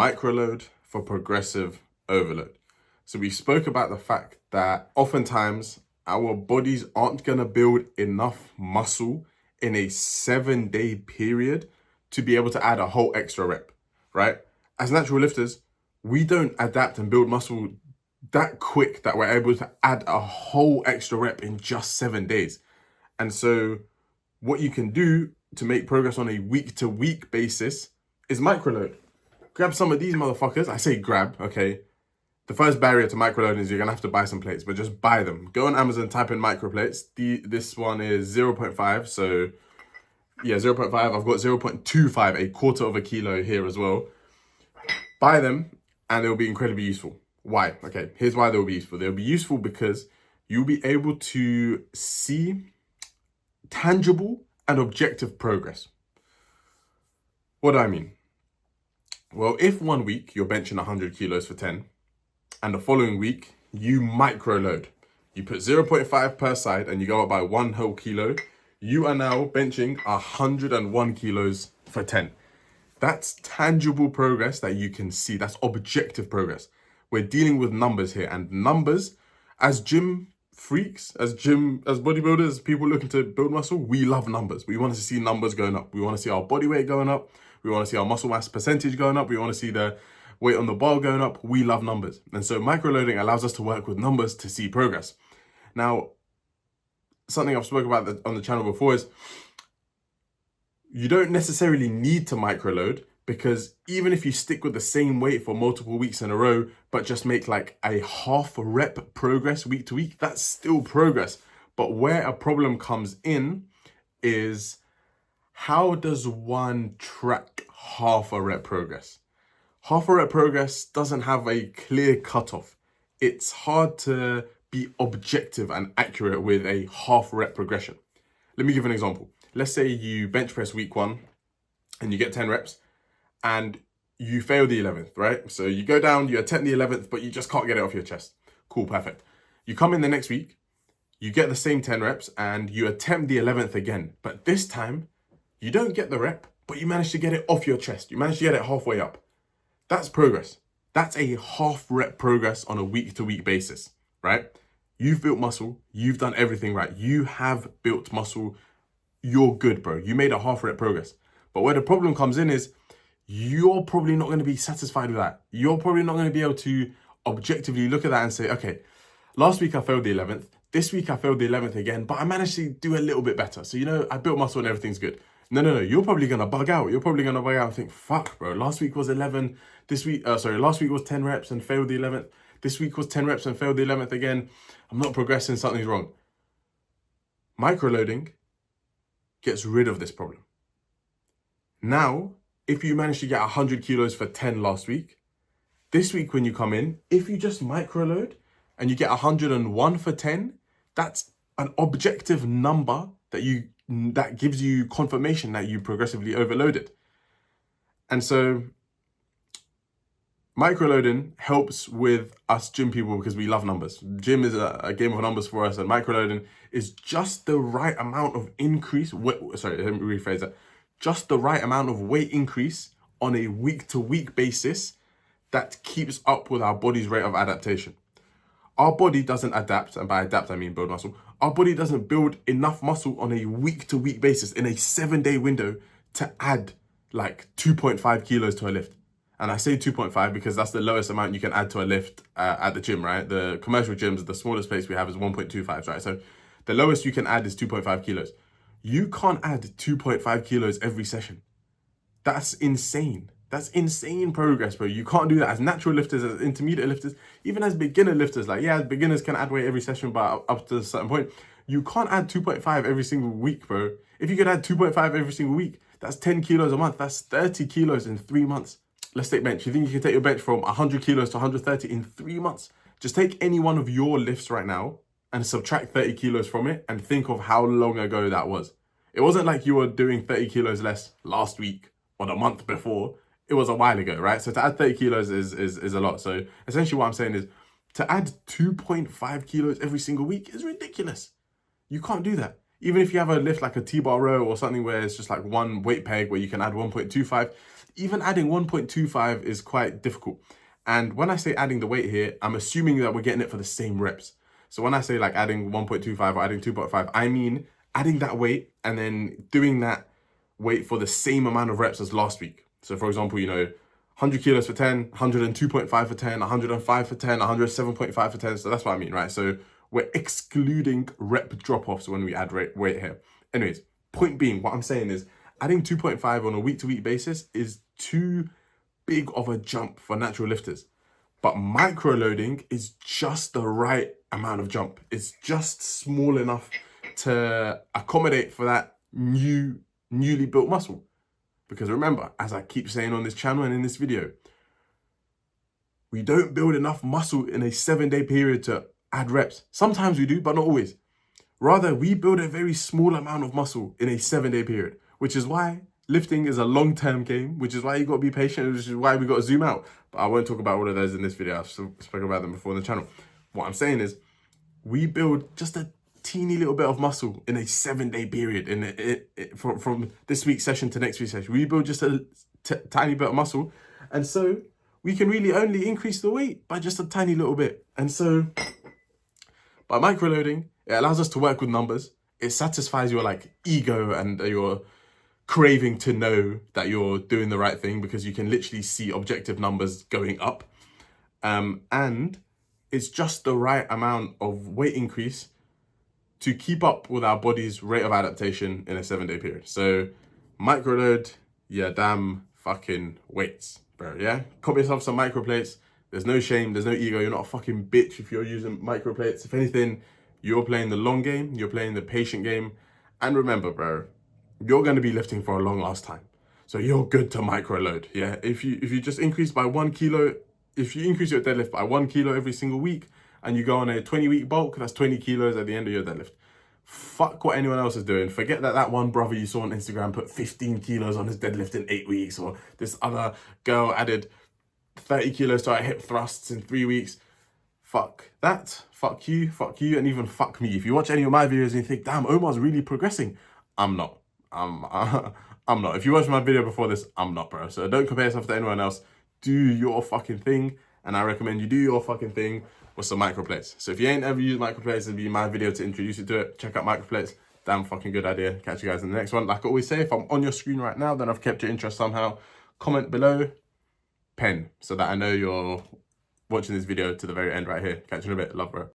microload for progressive overload. So we spoke about the fact that oftentimes our bodies aren't going to build enough muscle in a 7-day period to be able to add a whole extra rep, right? As natural lifters, we don't adapt and build muscle that quick that we're able to add a whole extra rep in just 7 days. And so what you can do to make progress on a week-to-week basis is microload. Grab some of these motherfuckers. I say grab, okay? The first barrier to microloading is you're going to have to buy some plates, but just buy them. Go on Amazon, type in microplates. This one is 0.5, so yeah, 0.5. I've got 0.25, a quarter of a kilo here as well. Buy them, and they'll be incredibly useful. Why? Okay, here's why they'll be useful. They'll be useful because you'll be able to see tangible and objective progress. What do I mean? Well, if 1 week you're benching 100 kilos for 10, and the following week you microload, you put 0.5 per side and you go up by 1 whole kilo, you are now benching 101 kilos for 10. That's tangible progress that you can see. That's objective progress. We're dealing with numbers here, and numbers, as gym freaks, as bodybuilders, people looking to build muscle, we love numbers. We want to see numbers going up. We want to see our body weight going up. We want to see our muscle mass percentage going up. We want to see the weight on the bar going up. We love numbers. And so microloading allows us to work with numbers to see progress. Now, something I've spoken about on the channel before is you don't necessarily need to microload, because even if you stick with the same weight for multiple weeks in a row, but just make like a half rep progress week to week, that's still progress. But where a problem comes in is, how does one track half a rep progress? Half a rep progress doesn't have a clear cutoff. It's hard to be objective and accurate with a half rep progression. Let me give an example. Let's say you bench press week 1 and you get 10 reps and you fail the 11th, right? So you go down, you attempt the 11th, but you just can't get it off your chest. Cool, perfect. You come in the next week, you get the same 10 reps and you attempt the 11th again. But this time, you don't get the rep, but you manage to get it off your chest. You manage to get it halfway up. That's progress. That's a half rep progress on a week-to-week basis, right? You've built muscle. You've done everything right. You have built muscle. You're good, bro. You made a half rep progress. But where the problem comes in is you're probably not going to be satisfied with that. You're probably not going to be able to objectively look at that and say, okay, last week I failed the 11th. This week I failed the 11th again, but I managed to do a little bit better. So, I built muscle and everything's good. No. You're probably going to bug out. You're probably going to bug out and think, fuck, bro. Last week was 11. Last week was 10 reps and failed the 11th. This week was 10 reps and failed the 11th again. I'm not progressing. Something's wrong. Microloading gets rid of this problem. Now, if you manage to get 100 kilos for 10 last week, this week when you come in, if you just microload and you get 101 for 10, that's an objective number that gives you confirmation that you progressively overloaded. And so microloading helps with us gym people because we love numbers. Gym is a game of numbers for us, and microloading is just the right amount of increase. Let me rephrase that. Just the right amount of weight increase on a week-to-week basis that keeps up with our body's rate of adaptation. Our body doesn't adapt, and by adapt I mean build muscle. Our body doesn't build enough muscle on a week-to-week basis in a 7-day window to add like 2.5 kilos to a lift. And I say 2.5 because that's the lowest amount you can add to a lift at the gym, right? The commercial gyms, the smallest place we have is 1.25, right? So the lowest you can add is 2.5 kilos. You can't add 2.5 kilos every session. That's insane. That's insane progress, bro. You can't do that as natural lifters, as intermediate lifters, even as beginner lifters. Beginners can add weight every session, but up to a certain point, you can't add 2.5 every single week, bro. If you could add 2.5 every single week, that's 10 kilos a month. That's 30 kilos in 3 months. Let's take bench. You think you can take your bench from 100 kilos to 130 in 3 months? Just take any one of your lifts right now and subtract 30 kilos from it and think of how long ago that was. It wasn't like you were doing 30 kilos less last week or the month before. It was a while ago, right? So to add 30 kilos is a lot. So essentially what I'm saying is to add 2.5 kilos every single week is ridiculous. You can't do that. Even if you have a lift like a T-bar row or something where it's just like one weight peg where you can add 1.25, even adding 1.25 is quite difficult. And when I say adding the weight here, I'm assuming that we're getting it for the same reps. So when I say like adding 1.25 or adding 2.5, I mean adding that weight and then doing that weight for the same amount of reps as last week. So for example, you know, 100 kilos for 10, 102.5 for 10, 105 for 10, 107.5 for 10. So that's what I mean, right? So we're excluding rep drop-offs when we add weight here. Anyways, point being, what I'm saying is adding 2.5 on a week-to-week basis is too big of a jump for natural lifters. But micro-loading is just the right amount of jump. It's just small enough to accommodate for that newly built muscle. Because remember, as I keep saying on this channel and in this video, we don't build enough muscle in a 7-day period to add reps. Sometimes we do, but not always. Rather, we build a very small amount of muscle in a 7-day period, which is why lifting is a long-term game, which is why you got to be patient, which is why we got to zoom out. But I won't talk about all of those in this video. I've spoken about them before on the channel. What I'm saying is we build just a teeny little bit of muscle in a 7-day period. From this week's session to next week's session, we build just a tiny bit of muscle. And so we can really only increase the weight by just a tiny little bit. And so by microloading, it allows us to work with numbers. It satisfies your like ego and your craving to know that you're doing the right thing because you can literally see objective numbers going up. And it's just the right amount of weight increase to keep up with our body's rate of adaptation in a 7-day period. So microload your damn fucking weights, bro, yeah? Cop yourself some microplates. There's no shame, there's no ego. You're not a fucking bitch if you're using microplates. If anything, you're playing the long game, you're playing the patient game. And remember, bro, you're going to be lifting for a long last time. So you're good to microload, yeah? If you just increase by 1 kilo, if you increase your deadlift by 1 kilo every single week and you go on a 20-week bulk, that's 20 kilos at the end of your deadlift. Fuck what anyone else is doing. Forget that one brother you saw on Instagram put 15 kilos on his deadlift in 8 weeks, or this other girl added 30 kilos to our hip thrusts in 3 weeks. Fuck that. Fuck you, and even fuck me. If you watch any of my videos and you think, damn, Omar's really progressing, I'm not. I'm not. If you watched my video before this, I'm not, bro. So don't compare yourself to anyone else. Do your fucking thing. And I recommend you do your fucking thing with some microplates. So if you ain't ever used microplates, it'll be my video to introduce you to it. Check out microplates. Damn fucking good idea. Catch you guys in the next one. Like I always say, if I'm on your screen right now, then I've kept your interest somehow. Comment below, pen, so that I know you're watching this video to the very end right here. Catch you in a bit. Love, bro.